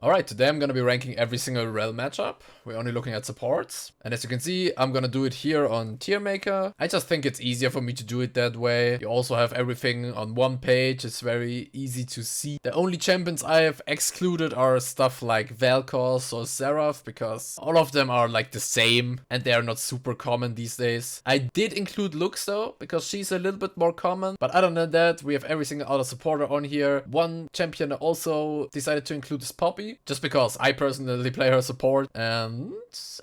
Alright, today I'm gonna be ranking every single Rell matchup. We're only looking at supports. And as you can see, I'm gonna do it here on Tier Maker. I just think it's easier for me to do it that way. You also have everything on one page. It's very easy to see. The only champions I have excluded are stuff like Vel'Koz or Seraph, because all of them are like the same and they are not super common these days. I did include Lux though, because she's a little bit more common. But other than that, we have every single other supporter on here. One champion I also decided to include is Poppy. Just because I personally play her support, and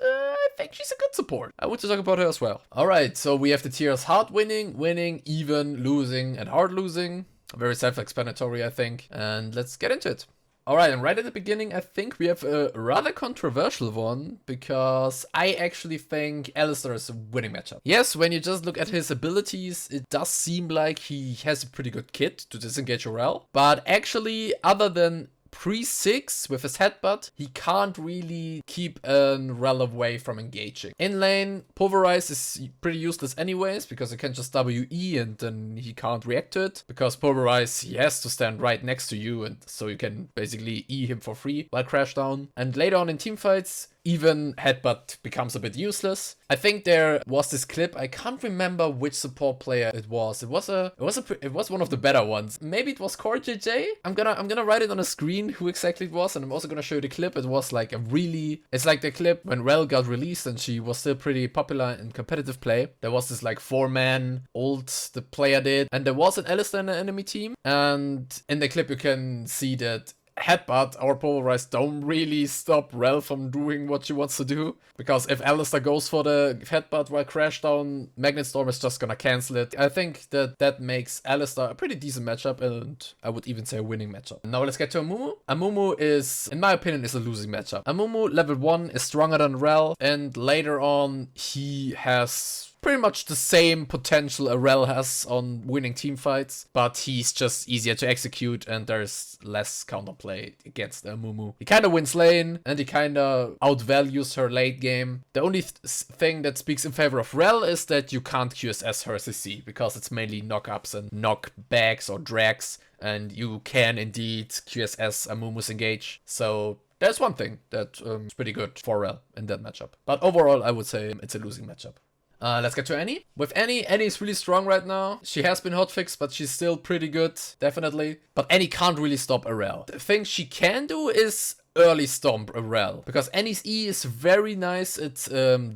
I think she's a good support. I want to talk about her as well. Alright, so we have the tiers hard winning, winning, even, losing, and hard losing. Very self-explanatory, I think. And let's get into it. Alright, and right at the beginning, I think we have a rather controversial one, because I actually think Alistar is a winning matchup. Yes, when you just look at his abilities, it does seem like he has a pretty good kit to disengage Rell. But actually, other than pre-6 with his headbutt, he can't really keep a Rell away from engaging. In lane, Pulverize is pretty useless anyways, because you can just WE and then he can't react to it. Because Pulverize, he has to stand right next to you, and so you can basically E him for free while crash down. And later on in teamfights, even headbutt becomes a bit useless. I think there was this clip, I can't remember which support player it was. It was one of the better ones. Maybe it was Core JJ. I'm gonna write it on a screen who exactly it was, and I'm also gonna show you the clip. It was like it's like the clip when Rell got released and she was still pretty popular in competitive play. There was this like 4-man ult the player did, and there was an Alistar in the enemy team, and in the clip you can see that headbutt or pulverize don't really stop Rell from doing what she wants to do, because if Alistar goes for the headbutt while crash down, Magnet Storm is just gonna cancel it. I think that makes Alistar a pretty decent matchup, and I would even say a winning matchup. Now let's get to Amumu. Amumu is, in my opinion, is a losing matchup. Amumu level 1 is stronger than Rell, and later on he has pretty much the same potential a Rell has on winning team fights, but he's just easier to execute and there's less counterplay against Amumu. He kind of wins lane and he kind of outvalues her late game. The only thing that speaks in favor of Rell is that you can't QSS her CC, because it's mainly knockups and knockbacks or drags, and you can indeed QSS Amumu's engage. So there's one thing that is pretty good for Rell in that matchup. But overall, I would say it's a losing matchup. Let's get to Annie. With Annie is really strong right now. She has been hotfixed, but she's still pretty good, definitely. But Annie can't really stop a Rell. The thing she can do is early stomp a Rell, because Annie's E is very nice at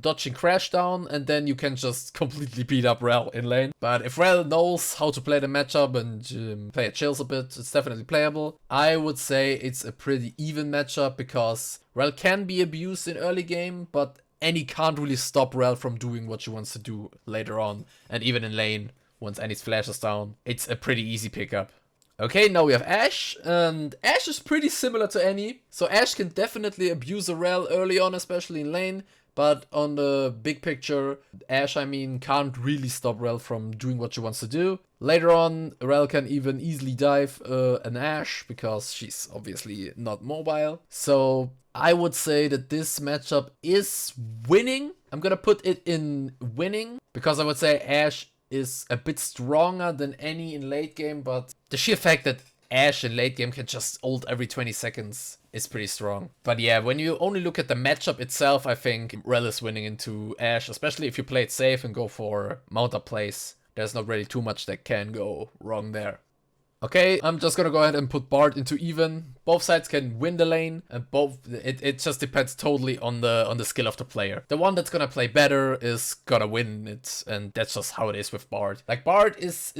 dodging crash down, and then you can just completely beat up Rell in lane. But if Rell knows how to play the matchup and play it chills a bit, it's definitely playable. I would say it's a pretty even matchup, because Rell can be abused in early game, but Annie can't really stop Rell from doing what she wants to do later on. And even in lane, once Annie's flash is down, it's a pretty easy pickup. Okay, now we have Ashe, and Ashe is pretty similar to Annie. So Ashe can definitely abuse a Rell early on, especially in lane. But on the big picture, Ashe, can't really stop Rell from doing what she wants to do. Later on, Rell can even easily dive an Ashe, because she's obviously not mobile. So I would say that this matchup is winning. I'm gonna put it in winning, because I would say Ashe is a bit stronger than Annie in late game, but the sheer fact that Ashe in late game can just ult every 20 seconds is pretty strong. But yeah, when you only look at the matchup itself, I think Rell is winning into Ashe, especially if you play it safe and go for mount up plays. There's not really too much that can go wrong there. Okay, I'm just gonna go ahead and put Bard into even. Both sides can win the lane, and it just depends totally on the skill of the player. The one that's gonna play better is gonna win it, and that's just how it is with Bard. Like, Bard is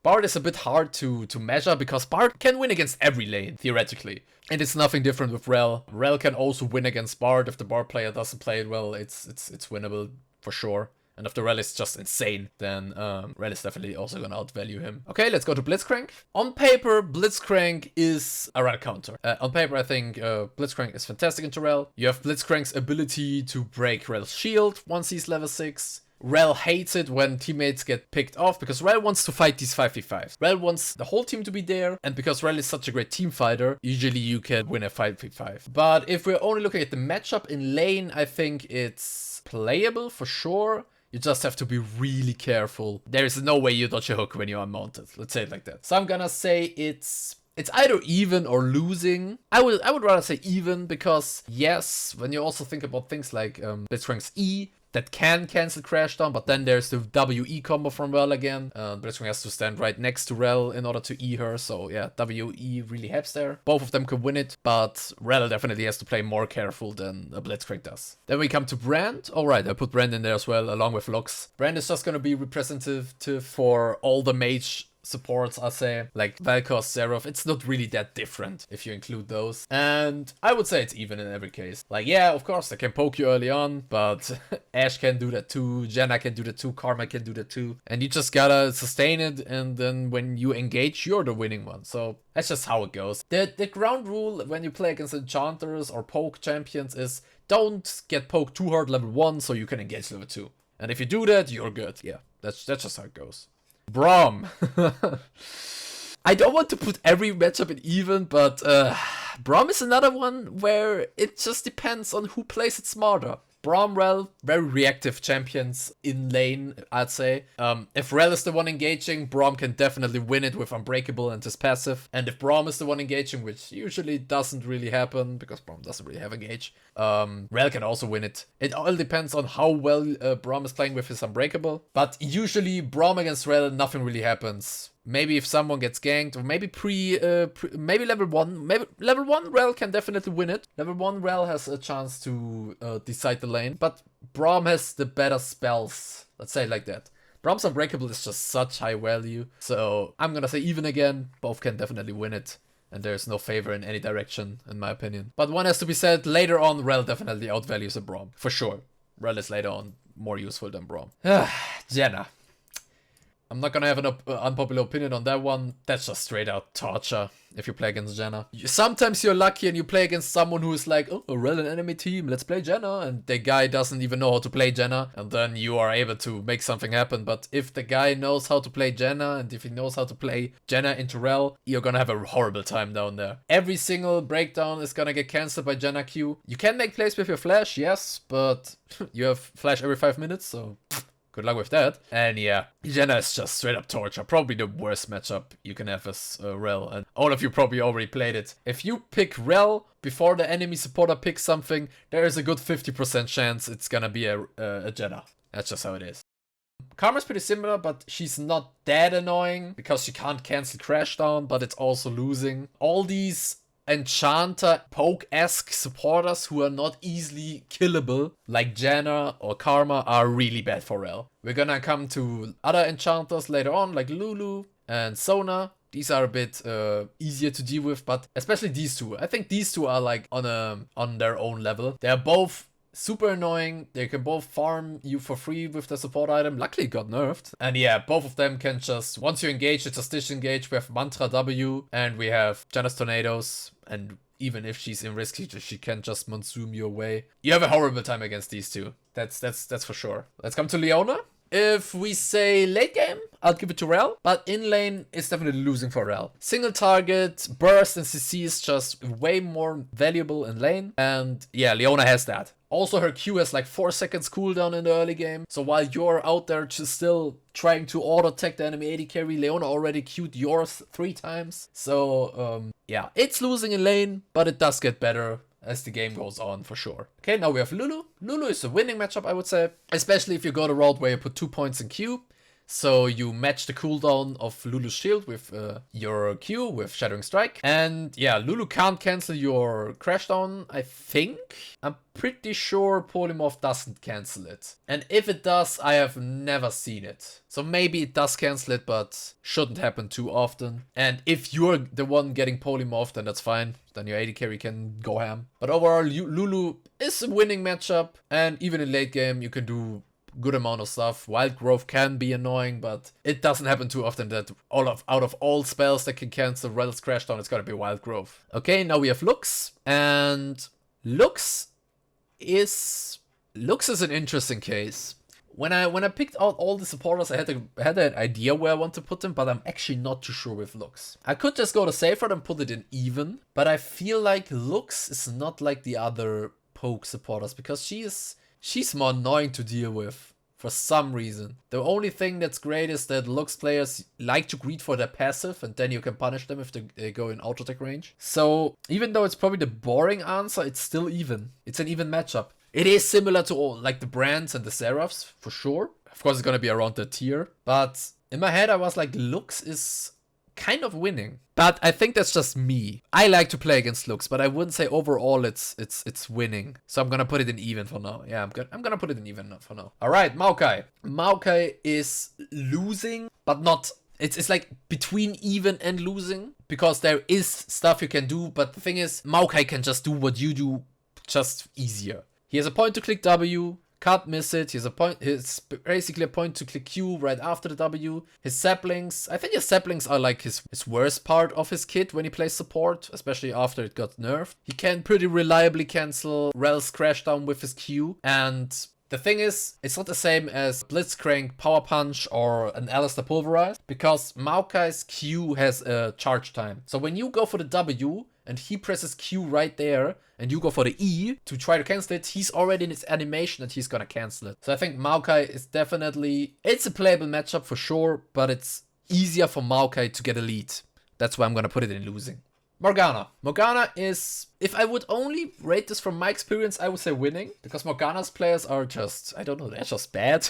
a bit hard to measure, because Bard can win against every lane, theoretically. And it's nothing different with Rell. Rell can also win against Bard. If the Bard player doesn't play it well, it's winnable for sure. And if the Rell is just insane, then Rell is definitely also gonna outvalue him. Okay, let's go to Blitzcrank. On paper, Blitzcrank is a Rell counter. On paper, I think Blitzcrank is fantastic into Rell. You have Blitzcrank's ability to break Rell's shield once he's level 6. Rell hates it when teammates get picked off, because Rell wants to fight these 5v5s. Rell wants the whole team to be there, and because Rell is such a great team fighter, usually you can win a 5v5. But if we're only looking at the matchup in lane, I think it's playable for sure. You just have to be really careful. There is no way you dodge a hook when you are mounted. Let's say it like that. So I'm gonna say it's It's either even or losing. I would rather say even, because yes, when you also think about things like Blitzcrank's E, that can cancel Crash Down, but then there's the WE combo from Rell again. Blitzcrank has to stand right next to Rell in order to E her, so yeah, WE really helps there. Both of them could win it, but Rell definitely has to play more careful than Blitzcrank does. Then we come to Brand. Alright, I put Brand in there as well, along with Lux. Brand is just gonna be representative for all the Mage supports, I say, like Valkos, Seraph. It's not really that different if you include those. And I would say it's even in every case. Like, yeah, of course, they can poke you early on, but Ashe can do that too, Janna can do that too, Karma can do that too. And you just gotta sustain it, and then when you engage, you're the winning one. So that's just how it goes. The ground rule when you play against enchanters or poke champions is don't get poked too hard level 1 so you can engage level 2. And if you do that, you're good. Yeah, that's just how it goes. Braum. I don't want to put every matchup in even, but Braum is another one where it just depends on who plays it smarter. Braum, Rell, very reactive champions in lane, I'd say. If Rell is the one engaging, Braum can definitely win it with Unbreakable and his passive. And if Braum is the one engaging, which usually doesn't really happen, because Braum doesn't really have engage, Rell can also win it. It all depends on how well Braum is playing with his Unbreakable. But usually, Braum against Rell, nothing really happens. Maybe if someone gets ganked, or maybe maybe level 1. Maybe level 1 Rell can definitely win it. Level 1 Rell has a chance to decide the lane. But Braum has the better spells. Let's say it like that. Braum's Unbreakable is just such high value. So I'm gonna say even again. Both can definitely win it. And there's no favor in any direction, in my opinion. But one has to be said, later on, Rell definitely outvalues a Braum. For sure. Rell is later on more useful than Braum. Janna. I'm not gonna have an unpopular opinion on that one. That's just straight out torture if you play against Janna. Sometimes you're lucky and you play against someone who is like, oh, Rell an enemy team, let's play Janna. And the guy doesn't even know how to play Janna. And then you are able to make something happen. But if the guy knows how to play Janna, and if he knows how to play Janna into Rell, you're gonna have a horrible time down there. Every single breakdown is gonna get cancelled by Janna Q. You can make plays with your flash, yes, but you have flash every 5 minutes, so good luck with that. And yeah, Janna is just straight up torture. Probably the worst matchup you can have as Rell. And all of you probably already played it. If you pick Rell before the enemy supporter picks something, there is a good 50% chance it's gonna be a Janna. That's just how it is. Karma's pretty similar, but she's not that annoying because she can't cancel Crash Down, but it's also losing. All these Enchanter poke-esque supporters who are not easily killable, like Janna or Karma, are really bad for Rell. We're gonna come to other enchanters later on, like Lulu and Sona. These are a bit easier to deal with, but especially these two. I think these two are like on their own level. They're both super annoying. They can both farm you for free with the support item. Luckily it got nerfed. And yeah, both of them can just, once you engage, it's just disengage. We have Mantra W, and we have Janna's Tornadoes. And even if she's in risk, she can just monsoon you away. You have a horrible time against these two. That's for sure. Let's come to Leona. If we say late game, I'll give it to Rell, but in lane, it's definitely losing for Rell. Single target, burst, and CC is just way more valuable in lane, and yeah, Leona has that. Also, her Q has like 4 seconds cooldown in the early game, so while you're out there just still trying to auto-attack the enemy AD carry, Leona already Q'd yours 3 times. So, yeah, it's losing in lane, but it does get better as the game goes on, for sure. Okay, now we have Lulu. Lulu is a winning matchup, I would say. Especially if you go the route where you put 2 points in Q. So you match the cooldown of Lulu's shield with your Q, with Shadowing Strike. And yeah, Lulu can't cancel your crash down, I think. I'm pretty sure Polymorph doesn't cancel it. And if it does, I have never seen it. So maybe it does cancel it, but shouldn't happen too often. And if you're the one getting Polymorph, then that's fine. Then your AD carry can go ham. But overall, Lulu is a winning matchup. And even in late game, you can do good amount of stuff. Wild Growth can be annoying, but it doesn't happen too often that out of all spells that can cancel Rell's Crash Down, it's gotta be Wild Growth. Okay, now we have Lux, and Lux is an interesting case. When I picked out all the supporters, I had an idea where I want to put them, but I'm actually not too sure with Lux. I could just go to safer and put it in even, but I feel like Lux is not like the other poke supporters because she's more annoying to deal with for some reason. The only thing that's great is that Lux players like to greed for their passive, and then you can punish them if they go in auto attack range. So even though it's probably the boring answer, it's still even. It's an even matchup. It is similar to all, like the Brands and the Seraphs, for sure. Of course, it's gonna be around the tier. But in my head, I was like, Lux is kind of winning. But I think that's just me. I like to play against Lux, but I wouldn't say overall it's winning. So I'm gonna put it in even for now. Yeah, I'm gonna put it in even for now. All right, Maokai. Maokai is losing, but not. It's like between even and losing, because there is stuff you can do. But the thing is, Maokai can just do what you do, just easier. He has a point to click W. Can't miss it. He's basically a point to click Q right after the W. His saplings, I think his saplings are like his worst part of his kit when he plays support, especially after it got nerfed. He can pretty reliably cancel Rell's crash down with his Q, and the thing is, it's not the same as Blitzcrank, Power Punch, or an Alistair Pulverize, because Maokai's Q has a charge time. So when you go for the W, and he presses Q right there, and you go for the E to try to cancel it, he's already in his animation and he's gonna cancel it. So I think Maokai is definitely, it's a playable matchup for sure, but it's easier for Maokai to get a lead. That's why I'm gonna put it in losing. Morgana. Morgana is, if I would only rate this from my experience, I would say winning, because Morgana's players are just, I don't know, they're just bad.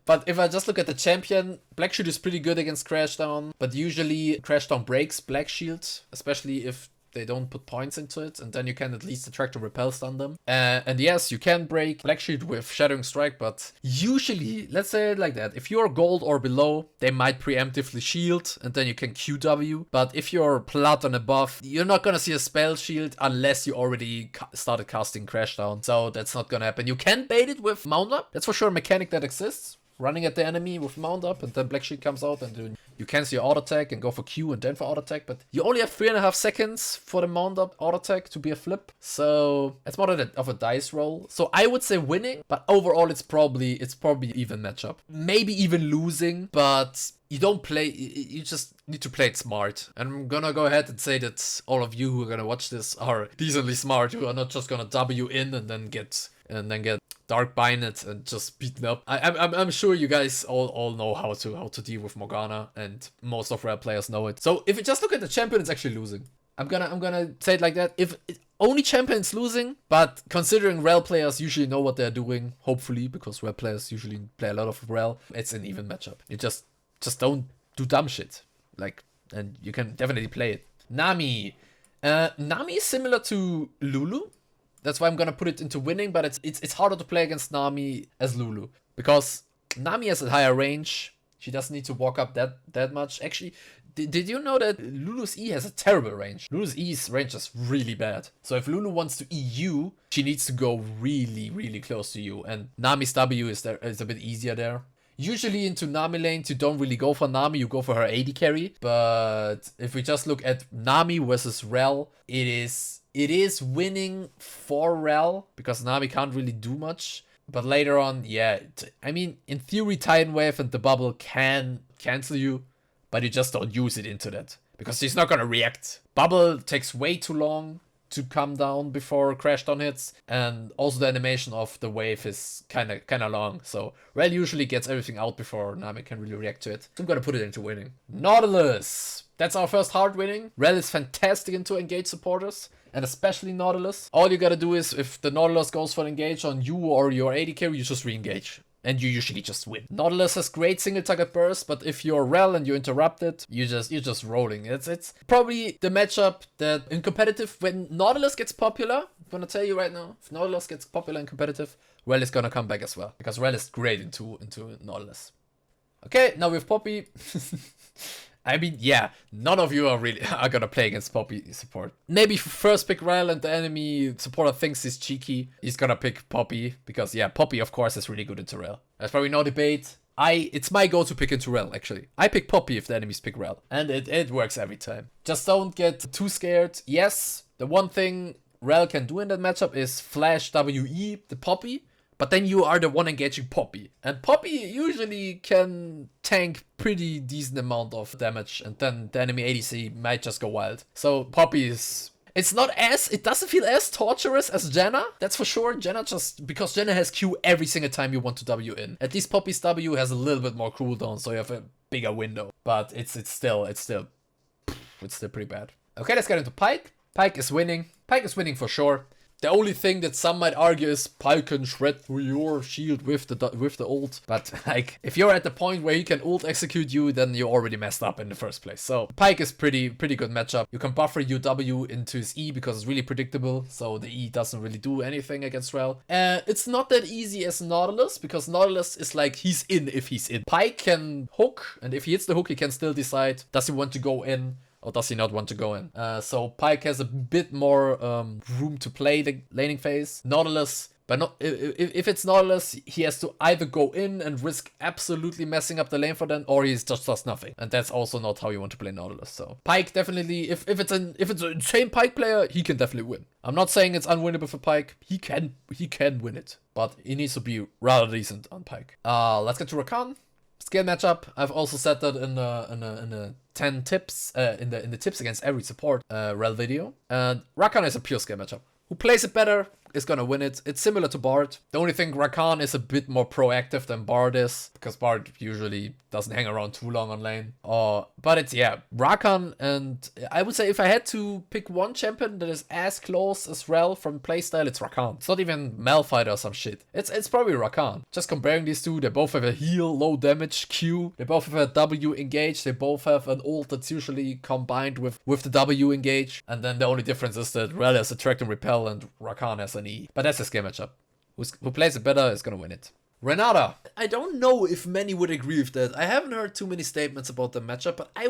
But if I just look at the champion, Black Shield is pretty good against Crashdown, but usually Crashdown breaks Black Shield, especially if they don't put points into it, and then you can at least attract or repel stun them. And yes, you can break Black Shield with Shadowing Strike, but usually, let's say it like that, if you're gold or below, they might preemptively shield, and then you can QW. But if you're plat and above, you're not gonna see a spell shield unless you already started casting Crashdown. So that's not gonna happen. You can bait it with Mount Up. That's for sure a mechanic that exists. Running at the enemy with Mount Up, and then Black Shield comes out, and then you cancel your auto attack and go for Q and then for auto attack. But you only have 3.5 seconds for the Mount Up auto attack to be a flip, so it's more of a dice roll. So I would say winning, but overall it's probably even matchup. Maybe even losing, but you don't play. You just need to play it smart. And I'm gonna go ahead and say that all of you who are gonna watch this are decently smart, who are not just gonna W in and then get Dark Binded and just beaten up. I'm sure you guys all know how to deal with Morgana, and most of Rell players know it. So if you just look at the champion, it's actually losing. I'm gonna say it like that. If only champion's losing, but considering Rell players usually know what they're doing, hopefully, because Rell players usually play a lot of Rell, it's an even matchup. You just don't do dumb shit. And you can definitely play it. Nami. Nami is similar to Lulu. That's why I'm gonna put it into winning, but it's harder to play against Nami as Lulu, because Nami has a higher range. She doesn't need to walk up that much. Actually, did you know that Lulu's E has a terrible range? Lulu's E's range is really bad. So if Lulu wants to E you, she needs to go really, really close to you, and Nami's W is a bit easier there. Usually into Nami lanes, you don't really go for Nami, you go for her AD carry. But if we just look at Nami versus Rell, it is winning for Rell, because Nami can't really do much. But later on, yeah, I mean, in theory, Titan Wave and the bubble can cancel you, but you just don't use it into that, because she's not gonna react. Bubble takes way too long to come down before Crashdown hits, and also the animation of the wave is kind of long. So Rell usually gets everything out before Nami can really react to it. So I'm gonna put it into winning. Nautilus. That's our first hard winning. Rell is fantastic into engage supporters, and especially Nautilus. All you gotta do is, if the Nautilus goes for engage on you or your AD carry, you just re-engage. And you usually just win. Nautilus has great single target burst, but if you're Rell and you interrupt it, you're just rolling. It's probably the matchup that in competitive, when Nautilus gets popular, I'm gonna tell you right now, if Nautilus gets popular in competitive, Rell is gonna come back as well, because Rell is great into Nautilus. Okay, now we have Poppy. I mean, yeah, none of you are gonna play against Poppy support. Maybe first pick Rell and the enemy supporter thinks he's cheeky, he's gonna pick Poppy, because yeah, Poppy of course is really good into Rell. There's probably no debate. It's my go-to pick into Rell, actually. I pick Poppy if the enemies pick Rell, and it works every time. Just don't get too scared. Yes, the one thing Rell can do in that matchup is flash WE the Poppy, but then you are the one engaging Poppy. And Poppy usually can tank pretty decent amount of damage, and then the enemy ADC might just go wild. So Poppy it's It's not as, it doesn't feel as torturous as Janna, that's for sure. Janna just, because Janna has Q every single time you want to W in. At least Poppy's W has a little bit more cooldown, so you have a bigger window. But it's still pretty bad. Okay, let's get into Pike. Pike is winning. Pike is winning for sure. The only thing that some might argue is Pike can shred through your shield with the ult. But like, if you're at the point where he can ult execute you, then you already messed up in the first place. So Pike is pretty good matchup. You can buffer your W into his E because it's really predictable. So the E doesn't really do anything against Rell. It's not that easy as Nautilus, because Nautilus is like, he's in if he's in. Pike can hook, and if he hits the hook, he can still decide, does he want to go in? Or does he not want to go in? So Pike has a bit more room to play the laning phase. Nautilus, but not if it's Nautilus, he has to either go in and risk absolutely messing up the lane for them, or he just does nothing. And that's also not how you want to play Nautilus. So Pike definitely, if it's an insane Pike player, he can definitely win. I'm not saying it's unwinnable for Pike. He can win it, but he needs to be rather decent on Pike. Let's get to Rakan. Skill matchup. I've also said that in the 10 tips in the tips against every support Rell video. And Rakan is a pure skill matchup. Who plays it better is gonna win it. It's similar to Bard. The only thing, Rakan is a bit more proactive than Bard is, because Bard usually doesn't hang around too long on lane. But it's, yeah, Rakan, and I would say if I had to pick one champion that is as close as Rell from playstyle, it's Rakan. It's not even Malphite or some shit. It's probably Rakan. Just comparing these two, they both have a heal, low damage Q. They both have a W engage. They both have an ult that's usually combined with the W engage. And then the only difference is that Rell has attract and repel and Rakan has an E. But that's a skill matchup. Who plays it better is gonna win it. Renata. I don't know if many would agree with that. I haven't heard too many statements about the matchup, but I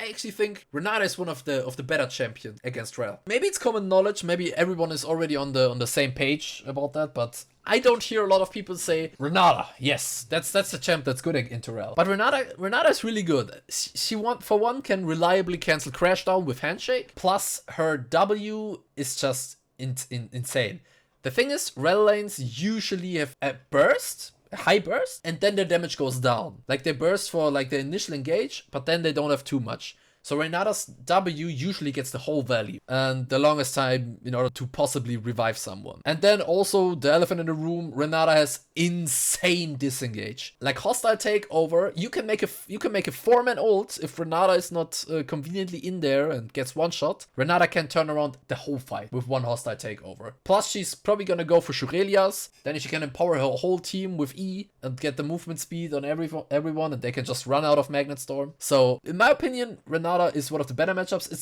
actually think Renata is one of the better champions against Rell. Maybe it's common knowledge, maybe everyone is already on the same page about that, but I don't hear a lot of people say Renata. Yes, that's the champ that's good into Rell. But Renata is really good. She for one can reliably cancel Crashdown with Handshake, plus her W is just insane. The thing is, Rell lanes usually have a burst, a high burst, and then their damage goes down. Like they burst for like the initial engage, but then they don't have too much. So Renata's W usually gets the whole value and the longest time in order to possibly revive someone. And then also the elephant in the room, Renata has insane disengage. Like hostile takeover, you can make a 4-man ult if Renata is not conveniently in there and gets one shot. Renata can turn around the whole fight with one hostile takeover. Plus she's probably gonna go for Shurelias. Then she can empower her whole team with E and get the movement speed on everyone, and they can just run out of Magnet Storm. So in my opinion, Renata is one of the better matchups.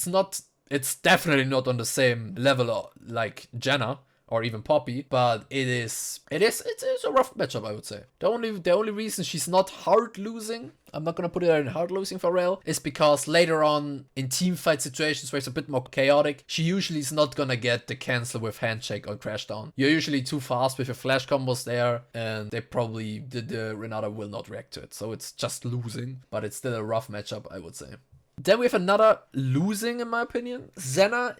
It's definitely not on the same level like Janna or even Poppy, but it's a rough matchup, I would say. The only reason she's not hard losing, I'm not gonna put it in hard losing for Rell, is because later on in team fight situations where it's a bit more chaotic, she usually is not gonna get the cancel with Handshake or Crashdown. You're usually too fast with your flash combos there, and they probably the Renata will not react to it. So it's just losing, but it's still a rough matchup, I would say. Then we have another losing, in my opinion. Senna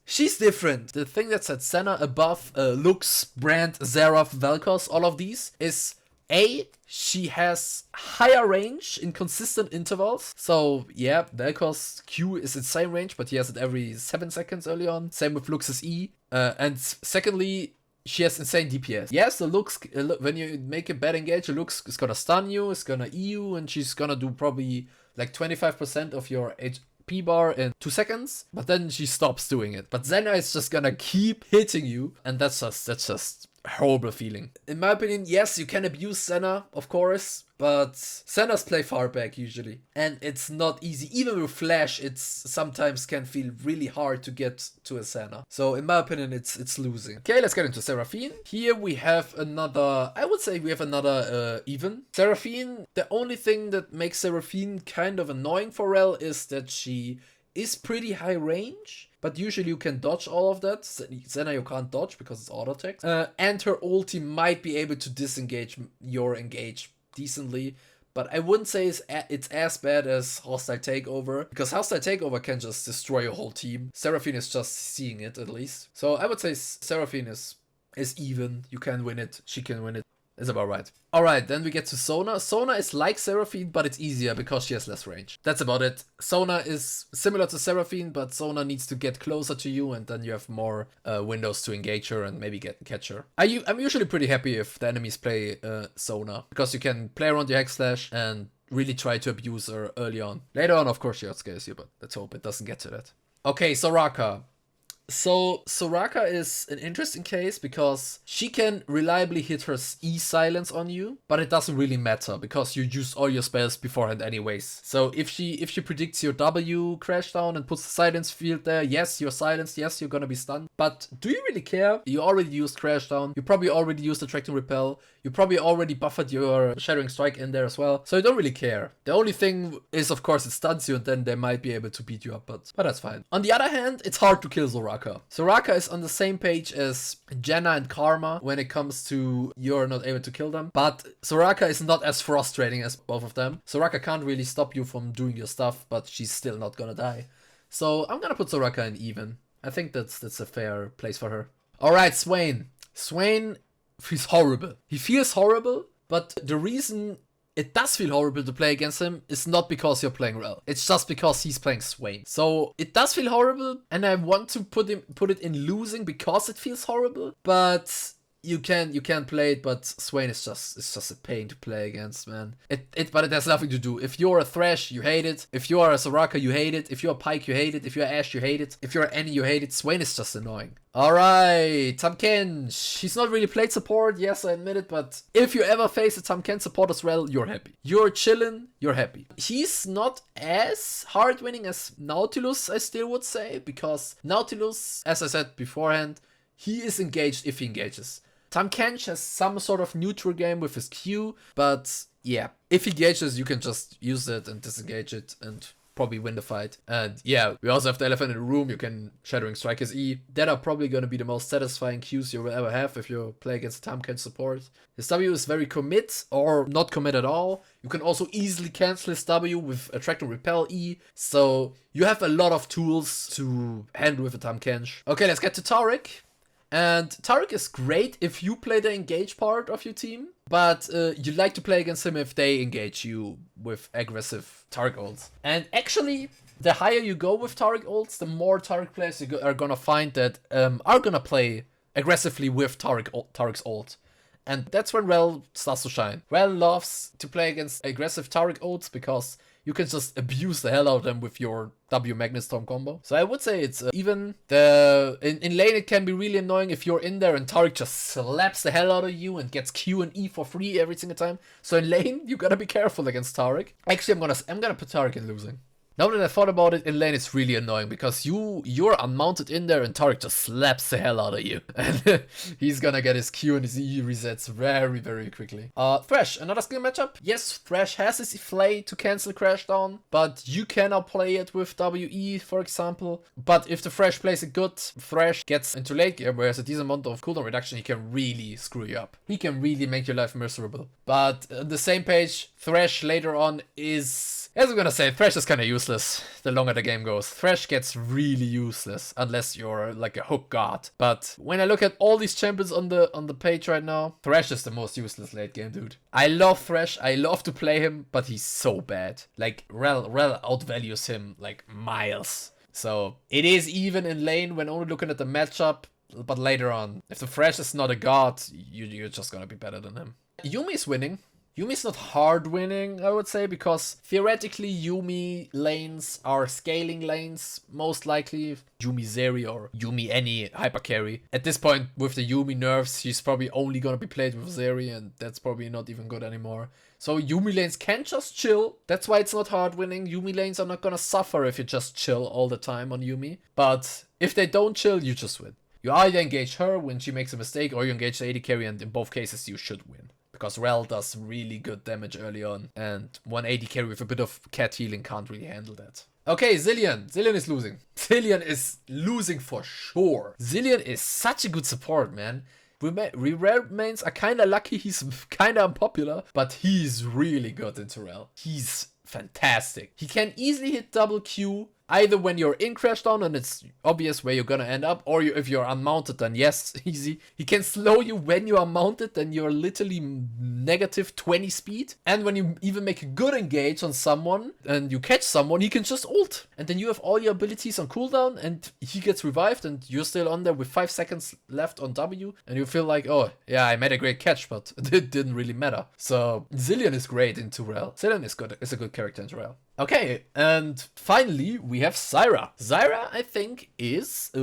she's different. The thing that sets Senna above Lux, Brand, Xerath, Vel'Koz, all of these is A, she has higher range in consistent intervals. So yeah, Vel'Koz Q is insane range, but he has it every 7 seconds early on. Same with Lux's E. And secondly, she has insane DPS. Yes, the Lux, when you make a bad engage, the Lux is gonna stun you, it's gonna E you, and she's gonna do probably like 25% of your HP bar in 2 seconds, but then she stops doing it. But Senna is just gonna keep hitting you, and that's just a horrible feeling. In my opinion, yes, you can abuse Senna, of course, but Senna's play far back usually, and it's not easy. Even with Flash, it's sometimes can feel really hard to get to a Senna. So in my opinion, it's losing. Okay, let's get into Seraphine. Here we have another, I would say we have another even. Seraphine, the only thing that makes Seraphine kind of annoying for Rell is that she is pretty high range, but usually you can dodge all of that. Senna you can't dodge because it's auto attack. And her ulti might be able to disengage your engage decently, but I wouldn't say it's as bad as Hostile Takeover, because Hostile Takeover can just destroy your whole team. Seraphine is just seeing it, at least. So I would say Seraphine is even. You can win it. She can win it. Is about right. Alright, then we get to Sona. Sona is like Seraphine, but it's easier because she has less range. That's about it. Sona is similar to Seraphine, but Sona needs to get closer to you, and then you have more windows to engage her and maybe catch her. I'm usually pretty happy if the enemies play Sona, because you can play around your Hex Slash and really try to abuse her early on. Later on, of course, she outscales you, but let's hope it doesn't get to that. Okay, Soraka. So Soraka is an interesting case because she can reliably hit her E silence on you, but it doesn't really matter because you use all your spells beforehand anyways. So if she predicts your W crash down and puts the silence field there, yes, you're silenced, yes, you're gonna be stunned. But do you really care? You already used crash down, you probably already used attract and repel, you probably already buffered your shattering strike in there as well. So you don't really care. The only thing is, of course, it stuns you and then they might be able to beat you up, but that's fine. On the other hand, it's hard to kill Soraka. Soraka is on the same page as Janna and Karma when it comes to you're not able to kill them, but Soraka is not as frustrating as both of them. Soraka can't really stop you from doing your stuff, but she's still not gonna die. So I'm gonna put Soraka in even. I think that's a fair place for her. Alright, Swain. Swain feels horrible. He feels horrible, but the reason it does feel horrible to play against him is not because you're playing Rell. It's just because he's playing Swain. So it does feel horrible, and I want to put it in losing because it feels horrible. But you can play it, but Swain is just a pain to play against, man. But it has nothing to do. If you're a Thresh, you hate it. If you are a Soraka, you hate it. If you're a Pike, you hate it. If you're Ashe, you hate it. If you're Annie, you hate it. Swain is just annoying. Alright, Tamken. She's not really played support, yes, I admit it, but if you ever face a Tamken support as well, you're happy. You're chillin', you're happy. He's not as hard winning as Nautilus, I still would say, because Nautilus, as I said beforehand, he is engaged if he engages. Tamken has some sort of neutral game with his Q, but yeah, if he engages, you can just use it and disengage it and probably win the fight. And yeah, we also have the elephant in the room. You can Shattering Strike his E. That are probably going to be the most satisfying Qs you will ever have if you play against a Tamken support. His W is very commit or not commit at all. You can also easily cancel his W with Attract and Repel E. So you have a lot of tools to handle with a Tamken. Okay, let's get to Taric. And Taric is great if you play the engage part of your team, but you like to play against him if they engage you with aggressive Taric ults. And actually, the higher you go with Taric ults, the more Taric players you are gonna find that are gonna play aggressively with Taric's ult. And that's when Rell starts to shine. Rell loves to play against aggressive Taric ults because you can just abuse the hell out of them with your W Magnet Storm combo. So I would say it's even. In lane it can be really annoying if you're in there and Taric just slaps the hell out of you and gets Q and E for free every single time. So in lane, you gotta be careful against Taric. Actually, I'm gonna put Taric in losing. Now that I thought about it, in lane it's really annoying because you're unmounted in there and Taric just slaps the hell out of you. And he's gonna get his Q and his E resets very, very quickly. Thresh, another skill matchup. Yes, Thresh has his Flay to cancel Crash Down, but you cannot play it with WE, for example. But if the Thresh plays it good, Thresh gets into late game, where has a decent amount of cooldown reduction, he can really screw you up. He can really make your life miserable. But on the same page, Thresh later on is... As I'm gonna say, Thresh is kinda useless the longer the game goes. Thresh gets really useless unless you're like a hook god. But when I look at all these champions on the page right now, Thresh is the most useless late game dude. I love Thresh, I love to play him, but he's so bad. Like Rell outvalues him like miles. So it is even in lane when only looking at the matchup, but later on, if the Thresh is not a god, you're just gonna be better than him. Yuumi is winning. Yuumi's not hard winning, I would say, because theoretically Yuumi lanes are scaling lanes, most likely. Yuumi Zeri or Yuumi any hyper carry. At this point, with the Yuumi nerfs, she's probably only gonna be played with Zeri, and that's probably not even good anymore. So Yuumi lanes can just chill. That's why it's not hard winning. Yuumi lanes are not gonna suffer if you just chill all the time on Yuumi. But if they don't chill, you just win. You either engage her when she makes a mistake, or you engage the AD carry, and in both cases you should win. Because Rell does really good damage early on, and one AD carry with a bit of cat healing can't really handle that. Okay, Zilean. Zilean is losing. Zilean is losing for sure. Zilean is such a good support, man. Rare mains are kinda lucky he's kinda unpopular, but he's really good into Rell. He's fantastic. He can easily hit double Q Either when you're in crash down and it's obvious where you're gonna end up, or if you're unmounted, then yes, easy. He can slow you when you are mounted, then you're literally negative 20 speed. And when you even make a good engage on someone and you catch someone, he can just ult. And then you have all your abilities on cooldown and he gets revived and you're still on there with 5 seconds left on W. And you feel like, oh yeah, I made a great catch, but it didn't really matter. So Zilean is great into Rell. Zilean is good. It's a good character into Rell. Okay, and finally we have Zyra. Zyra, I think, is a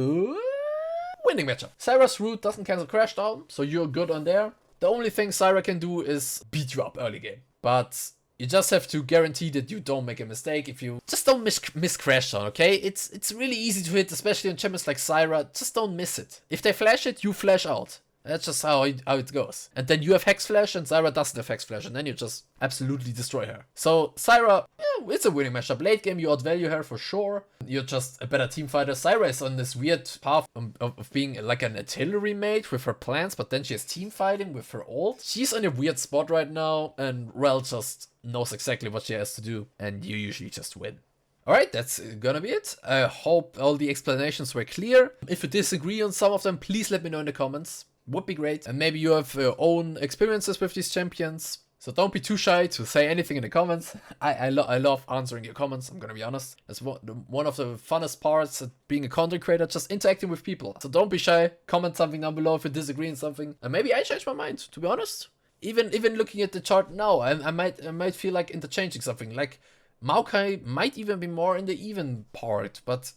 winning matchup. Zyra's root doesn't cancel crash down, so you're good on there. The only thing Zyra can do is beat you up early game. But you just have to guarantee that you don't make a mistake. If you just don't miss crash down, okay? It's really easy to hit, especially on champions like Zyra. Just don't miss it. If they flash it, you flash out. That's just how it goes. And then you have Hex Flash and Zyra doesn't have Hex Flash and then you just absolutely destroy her. So Zyra, yeah, it's a winning matchup. Late game you outvalue her for sure. You're just a better team fighter. Zyra is on this weird path of being like an artillery mage with her plans, but then she has team fighting with her ult. She's on a weird spot right now and Rell just knows exactly what she has to do and you usually just win. Alright, that's gonna be it. I hope all the explanations were clear. If you disagree on some of them, please let me know in the comments. Would be great. And maybe you have your own experiences with these champions. So don't be too shy to say anything in the comments. I love answering your comments, I'm gonna be honest. It's one of the funnest parts of being a content creator, just interacting with people. So don't be shy, comment something down below if you disagree on something. And maybe I change my mind, to be honest. Even looking at the chart now, I might feel like interchanging something. Like Maokai might even be more in the even part, but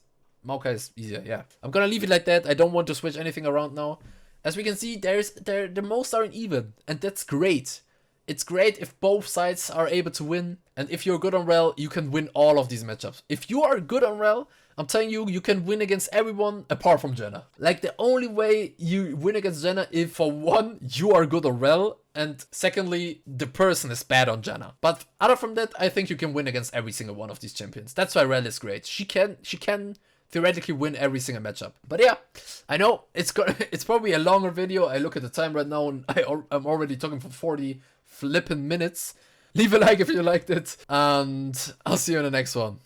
Maokai is easier, yeah. I'm gonna leave it like that. I don't want to switch anything around now. As we can see, the most are in even, and that's great. It's great if both sides are able to win, and if you're good on Rell, you can win all of these matchups. If you are good on Rell, I'm telling you, you can win against everyone apart from Janna. Like, the only way you win against Janna is, for one, you are good on Rell, and secondly, the person is bad on Janna. But other from that, I think you can win against every single one of these champions. That's why Rell is great. She can theoretically win every single matchup. But yeah, I know it's probably a longer video. I look at the time right now and I'm already talking for 40 flippin' minutes. Leave a like if you liked it, and I'll see you in the next one.